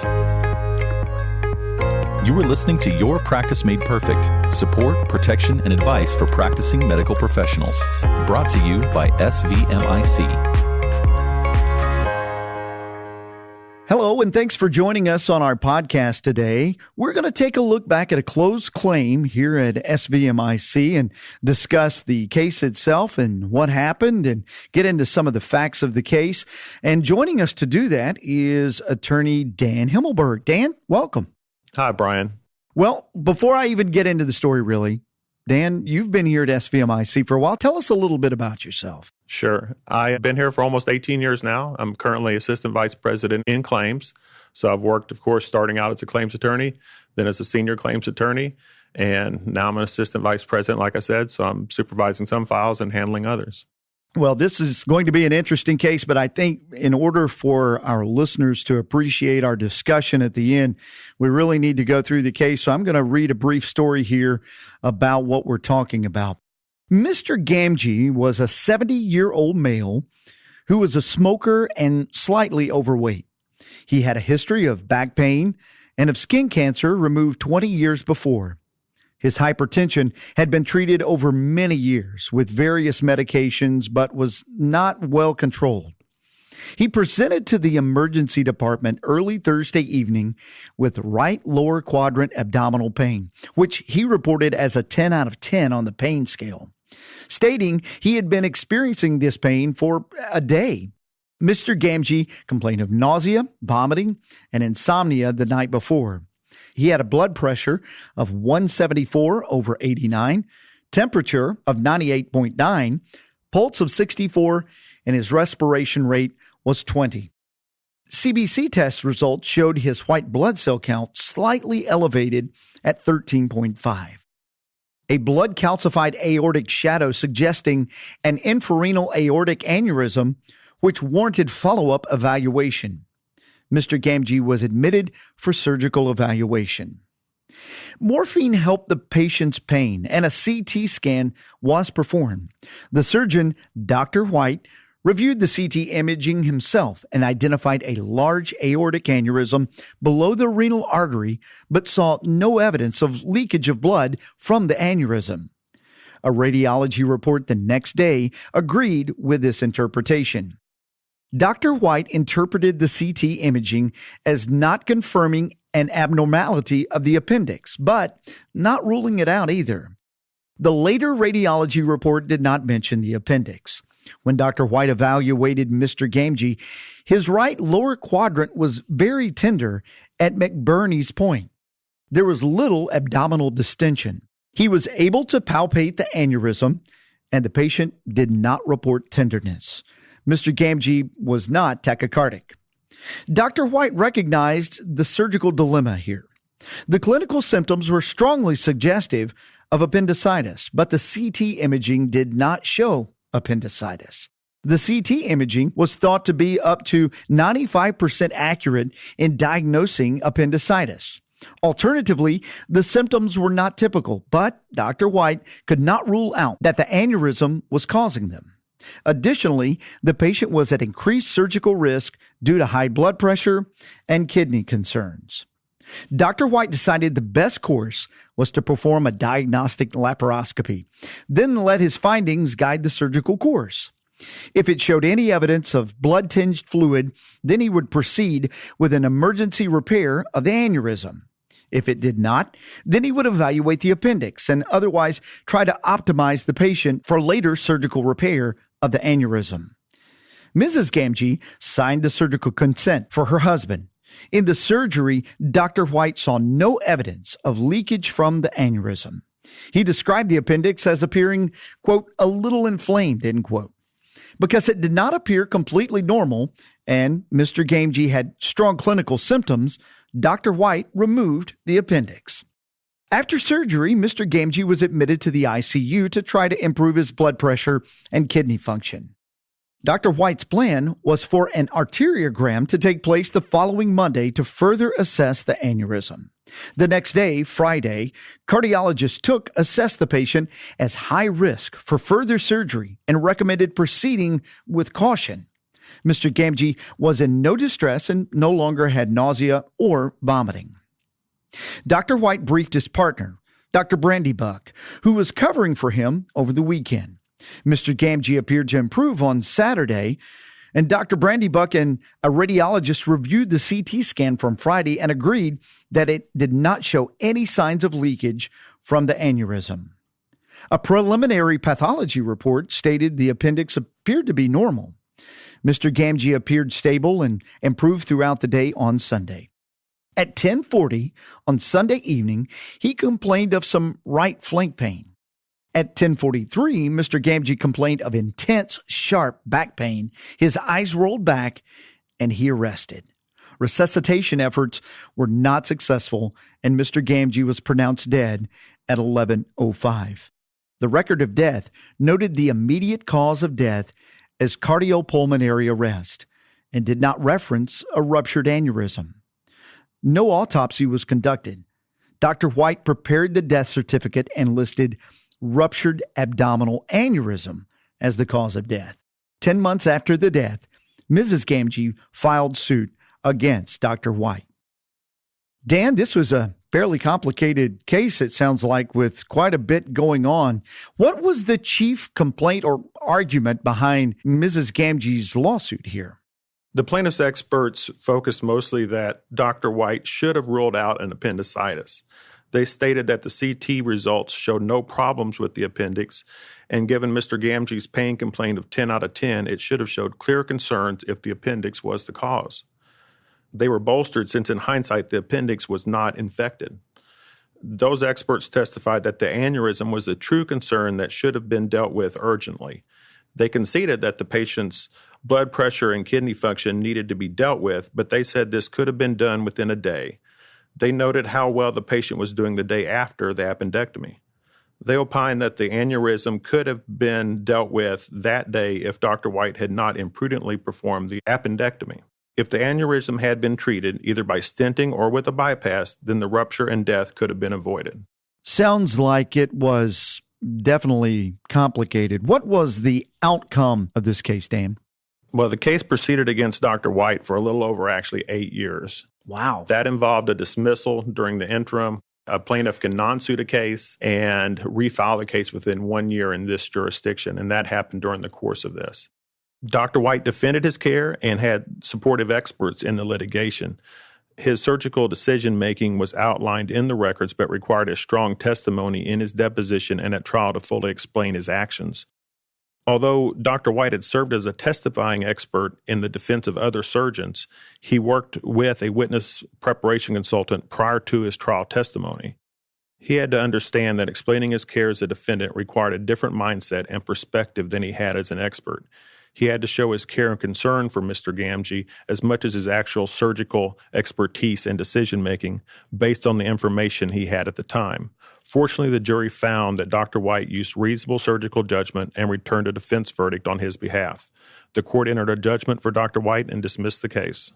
You are listening to Your Practice Made Perfect. Support, protection, and advice for practicing medical professionals. Brought to you by SVMIC. Hello, and thanks for joining us on our podcast today. We're going to take a look back at a closed claim here at SVMIC and discuss the case itself and what happened and get into some of the facts of the case. And joining us to do that is attorney Dan Himmelberg. Dan, welcome. Hi, Brian. Well, before I even get into the story, really, Dan, you've been here at SVMIC for a while. Tell us a little bit about yourself. Sure. I've been here for almost 18 years now. I'm currently Assistant Vice President in claims. So I've worked, of course, starting out as a claims attorney, then as a senior claims attorney, and now I'm an Assistant Vice President, like I said. So I'm supervising some files and handling others. Well, this is going to be an interesting case, but I think in order for our listeners to appreciate our discussion at the end, we really need to go through the case. So I'm going to read a brief story here about what we're talking about. Mr. Gamgee was a 70-year-old male who was a smoker and slightly overweight. He had a history of back pain and of skin cancer removed 20 years before. His hypertension had been treated over many years with various medications, but was not well controlled. He presented to the emergency department early Thursday evening with right lower quadrant abdominal pain, which he reported as a 10 out of 10 on the pain scale, stating he had been experiencing this pain for a day. Mr. Gamgee complained of nausea, vomiting, and insomnia the night before. He had a blood pressure of 174/89, temperature of 98.9, pulse of 64, and his respiration rate was 20. CBC test results showed his white blood cell count slightly elevated at 13.5. A blood calcified aortic shadow suggesting an infrarenal aortic aneurysm, which warranted follow-up evaluation. Mr. Gamgee was admitted for surgical evaluation. Morphine helped the patient's pain, and a CT scan was performed. The surgeon, Dr. White, reviewed the CT imaging himself and identified a large aortic aneurysm below the renal artery, but saw no evidence of leakage of blood from the aneurysm. A radiology report the next day agreed with this interpretation. Dr. White interpreted the CT imaging as not confirming an abnormality of the appendix, but not ruling it out either. The later radiology report did not mention the appendix. When Dr. White evaluated Mr. Gamgee, his right lower quadrant was very tender at McBurney's point. There was little abdominal distension. He was able to palpate the aneurysm, and the patient did not report tenderness. Mr. Gamgee was not tachycardic. Dr. White recognized the surgical dilemma here. The clinical symptoms were strongly suggestive of appendicitis, but the CT imaging did not show appendicitis. The CT imaging was thought to be up to 95% accurate in diagnosing appendicitis. Alternatively, the symptoms were not typical, but Dr. White could not rule out that the aneurysm was causing them. Additionally, the patient was at increased surgical risk due to high blood pressure and kidney concerns. Dr. White decided the best course was to perform a diagnostic laparoscopy, then let his findings guide the surgical course. If it showed any evidence of blood-tinged fluid, then he would proceed with an emergency repair of the aneurysm. If it did not, then he would evaluate the appendix and otherwise try to optimize the patient for later surgical repair of the aneurysm. Mrs. Gamgee signed the surgical consent for her husband. In the surgery, Dr. White saw no evidence of leakage from the aneurysm. He described the appendix as appearing, quote, a little inflamed, end quote. Because it did not appear completely normal and Mr. Gamgee had strong clinical symptoms, Dr. White removed the appendix. After surgery, Mr. Gamgee was admitted to the ICU to try to improve his blood pressure and kidney function. Dr. White's plan was for an arteriogram to take place the following Monday to further assess the aneurysm. The next day, Friday, cardiologists assessed the patient as high risk for further surgery and recommended proceeding with caution. Mr. Gamgee was in no distress and no longer had nausea or vomiting. Dr. White briefed his partner, Dr. Brandybuck, who was covering for him over the weekend. Mr. Gamgee appeared to improve on Saturday, and Dr. Brandybuck and a radiologist reviewed the CT scan from Friday and agreed that it did not show any signs of leakage from the aneurysm. A preliminary pathology report stated the appendix appeared to be normal. Mr. Gamgee appeared stable and improved throughout the day on Sunday. At 10:40 on Sunday evening, he complained of some right flank pain. At 10:43, Mr. Gamgee complained of intense, sharp back pain. His eyes rolled back, and he arrested. Resuscitation efforts were not successful, and Mr. Gamgee was pronounced dead at 11:05. The record of death noted the immediate cause of death as cardiopulmonary arrest and did not reference a ruptured aneurysm. No autopsy was conducted. Dr. White prepared the death certificate and listed ruptured abdominal aneurysm as the cause of death. 10 months after the death, Mrs. Gamgee filed suit against Dr. White. Dan, this was a fairly complicated case, it sounds like, with quite a bit going on. What was the chief complaint or argument behind Mrs. Gamgee's lawsuit here? The plaintiff's experts focused mostly that Dr. White should have ruled out an appendicitis. They stated that the CT results showed no problems with the appendix, and given Mr. Gamgee's pain complaint of 10 out of 10, it should have showed clear concerns if the appendix was the cause. They were bolstered since in hindsight the appendix was not infected. Those experts testified that the aneurysm was a true concern that should have been dealt with urgently. They conceded that the patient's blood pressure and kidney function needed to be dealt with, but they said this could have been done within a day. They noted how well the patient was doing the day after the appendectomy. They opined that the aneurysm could have been dealt with that day if Dr. White had not imprudently performed the appendectomy. If the aneurysm had been treated either by stenting or with a bypass, then the rupture and death could have been avoided. Sounds like it was definitely complicated. What was the outcome of this case, Dan? Well, the case proceeded against Dr. White for a little over 8 years. Wow. That involved a dismissal during the interim. A plaintiff can non-suit a case and refile the case within 1 year in this jurisdiction, and that happened during the course of this. Dr. White defended his care and had supportive experts in the litigation. His surgical decision-making was outlined in the records but required a strong testimony in his deposition and at trial to fully explain his actions. Although Dr. White had served as a testifying expert in the defense of other surgeons, he worked with a witness preparation consultant prior to his trial testimony. He had to understand that explaining his care as a defendant required a different mindset and perspective than he had as an expert. He had to show his care and concern for Mr. Gamgee as much as his actual surgical expertise and decision-making based on the information he had at the time. Fortunately, the jury found that Dr. White used reasonable surgical judgment and returned a defense verdict on his behalf. The court entered a judgment for Dr. White and dismissed the case.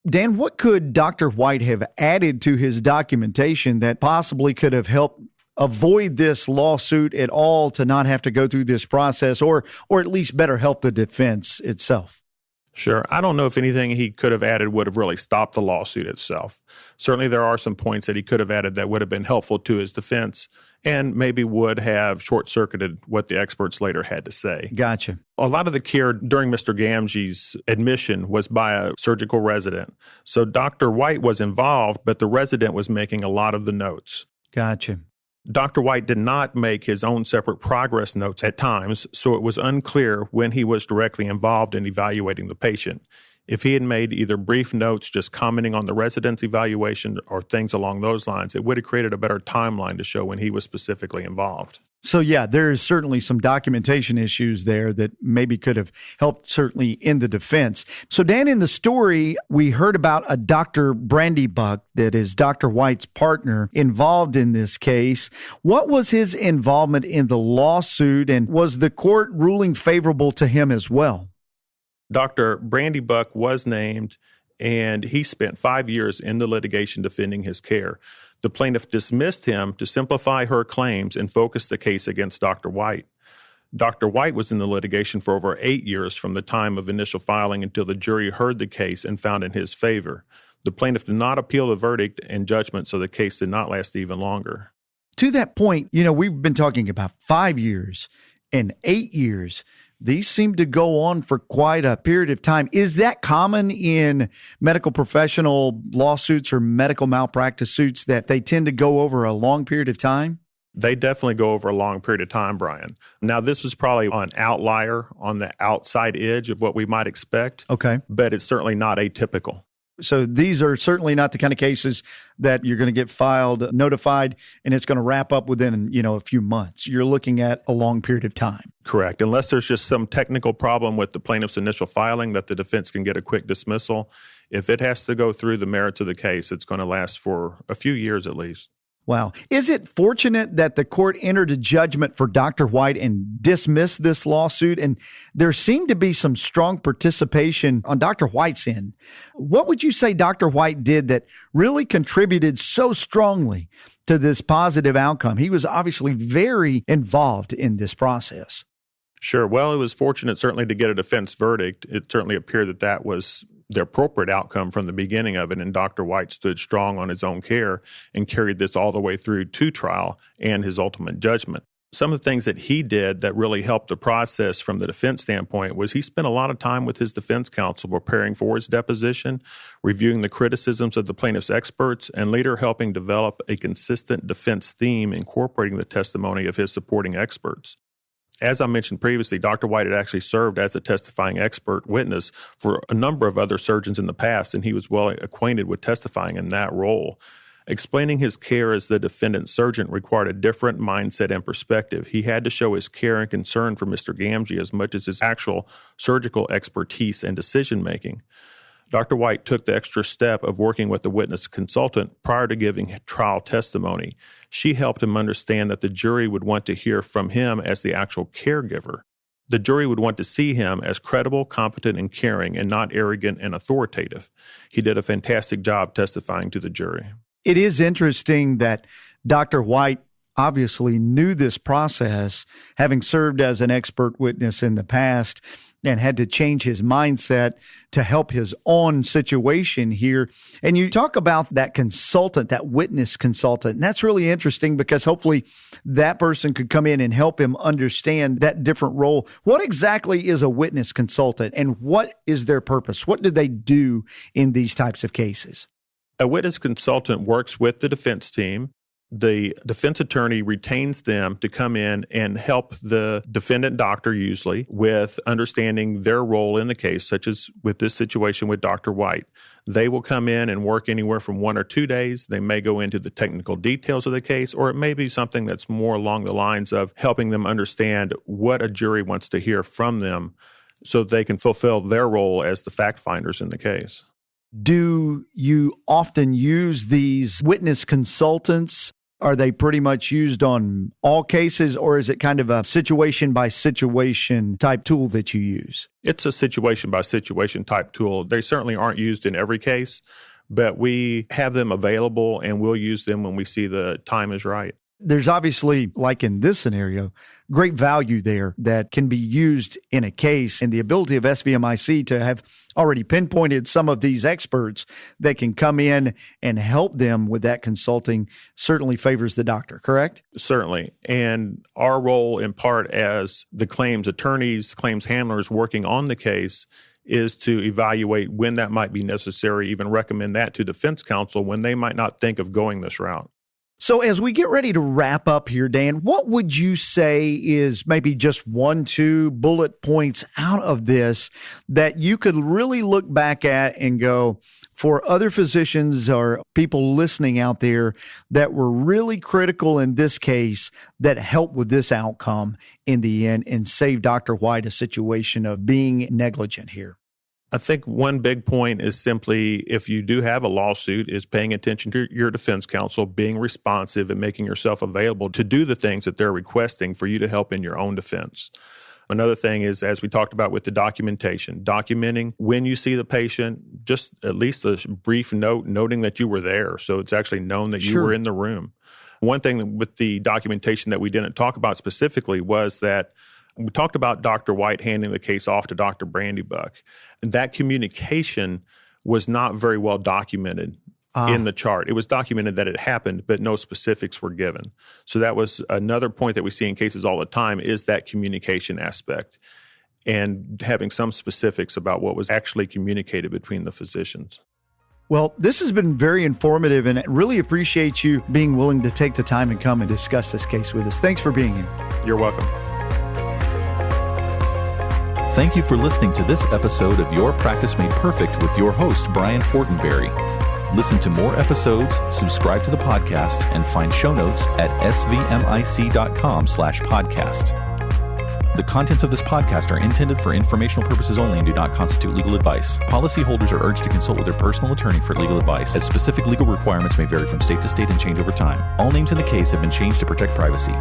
Dan, what could Dr. White have added to his documentation that possibly could have helped avoid this lawsuit at all, to not have to go through this process, or at least better help the defense itself? Sure. I don't know if anything he could have added would have really stopped the lawsuit itself. Certainly there are some points that he could have added that would have been helpful to his defense and maybe would have short-circuited what the experts later had to say. Gotcha. A lot of the care during Mr. Gamgee's admission was by a surgical resident. So Dr. White was involved, but the resident was making a lot of the notes. Gotcha. Dr. White did not make his own separate progress notes at times, so it was unclear when he was directly involved in evaluating the patient. If he had made either brief notes just commenting on the resident's evaluation or things along those lines, it would have created a better timeline to show when he was specifically involved. So, yeah, there's certainly some documentation issues there that maybe could have helped certainly in the defense. So, Dan, in the story, we heard about a Dr. Brandybuck, that is Dr. White's partner, involved in this case. What was his involvement in the lawsuit, and was the court ruling favorable to him as well? Dr. Brandybuck was named, and he spent 5 years in the litigation defending his care. The plaintiff dismissed him to simplify her claims and focus the case against Dr. White. Dr. White was in the litigation for over 8 years from the time of initial filing until the jury heard the case and found in his favor. The plaintiff did not appeal the verdict and judgment, so the case did not last even longer. To that point, we've been talking about 5 years and 8 years. These seem to go on for quite a period of time. Is that common in medical professional lawsuits or medical malpractice suits that they tend to go over a long period of time? They definitely go over a long period of time, Brian. Now, this is probably an outlier on the outside edge of what we might expect. Okay. But it's certainly not atypical. So these are certainly not the kind of cases that you're going to get filed, notified, and it's going to wrap up within, a few months. You're looking at a long period of time. Correct. Unless there's just some technical problem with the plaintiff's initial filing that the defense can get a quick dismissal. If it has to go through the merits of the case, it's going to last for a few years at least. Wow. Is it fortunate that the court entered a judgment for Dr. White and dismissed this lawsuit? And there seemed to be some strong participation on Dr. White's end. What would you say Dr. White did that really contributed so strongly to this positive outcome? He was obviously very involved in this process. Sure. Well, it was fortunate certainly to get a defense verdict. It certainly appeared that was the appropriate outcome from the beginning of it, and Dr. White stood strong on his own care and carried this all the way through to trial and his ultimate judgment. Some of the things that he did that really helped the process from the defense standpoint was he spent a lot of time with his defense counsel preparing for his deposition, reviewing the criticisms of the plaintiff's experts, and later helping develop a consistent defense theme incorporating the testimony of his supporting experts. As I mentioned previously, Dr. White had actually served as a testifying expert witness for a number of other surgeons in the past, and he was well acquainted with testifying in that role. Explaining his care as the defendant surgeon required a different mindset and perspective. He had to show his care and concern for Mr. Gamgee as much as his actual surgical expertise and decision-making. Dr. White took the extra step of working with the witness consultant prior to giving trial testimony. She helped him understand that the jury would want to hear from him as the actual caregiver. The jury would want to see him as credible, competent, and caring, and not arrogant and authoritative. He did a fantastic job testifying to the jury. It is interesting that Dr. White obviously knew this process, having served as an expert witness in the past, and had to change his mindset to help his own situation here. And you talk about that consultant, that witness consultant, and that's really interesting because hopefully that person could come in and help him understand that different role. What exactly is a witness consultant and what is their purpose? What do they do in these types of cases? A witness consultant works with the defense team. The defense attorney retains them to come in and help the defendant doctor usually with understanding their role in the case, such as with this situation with Dr. White. They will come in and work anywhere from 1 or 2 days. They may go into the technical details of the case, or it may be something that's more along the lines of helping them understand what a jury wants to hear from them so they can fulfill their role as the fact finders in the case. Do you often use these witness consultants? Are they pretty much used on all cases, or is it kind of a situation-by-situation type tool that you use? It's a situation-by-situation type tool. They certainly aren't used in every case, but we have them available, and we'll use them when we see the time is right. There's obviously, like in this scenario, great value there that can be used in a case, and the ability of SVMIC to have already pinpointed some of these experts that can come in and help them with that consulting certainly favors the doctor, correct? Certainly. And our role in part as the claims attorneys, claims handlers working on the case is to evaluate when that might be necessary, even recommend that to defense counsel when they might not think of going this route. So as we get ready to wrap up here, Dan, what would you say is maybe just 1-2 bullet points out of this that you could really look back at and go, for other physicians or people listening out there that were really critical in this case that helped with this outcome in the end and saved Dr. White a situation of being negligent here? I think one big point is simply, if you do have a lawsuit, is paying attention to your defense counsel, being responsive and making yourself available to do the things that they're requesting for you to help in your own defense. Another thing is, as we talked about with the documentation, documenting when you see the patient, just at least a brief note, noting that you were there. So it's actually known that you were in the room. One thing with the documentation that we didn't talk about specifically was that We talked about Dr. White handing the case off to Dr. Brandybuck. And that communication was not very well documented in the chart. It was documented that it happened, but no specifics were given. So that was another point that we see in cases all the time, is that communication aspect and having some specifics about what was actually communicated between the physicians. Well, this has been very informative, and I really appreciate you being willing to take the time and come and discuss this case with us. Thanks for being here. You're welcome. Thank you for listening to this episode of Your Practice Made Perfect with your host, Brian Fortenberry. Listen to more episodes, subscribe to the podcast, and find show notes at svmic.com/podcast. The contents of this podcast are intended for informational purposes only and do not constitute legal advice. Policyholders are urged to consult with their personal attorney for legal advice, as specific legal requirements may vary from state to state and change over time. All names in the case have been changed to protect privacy.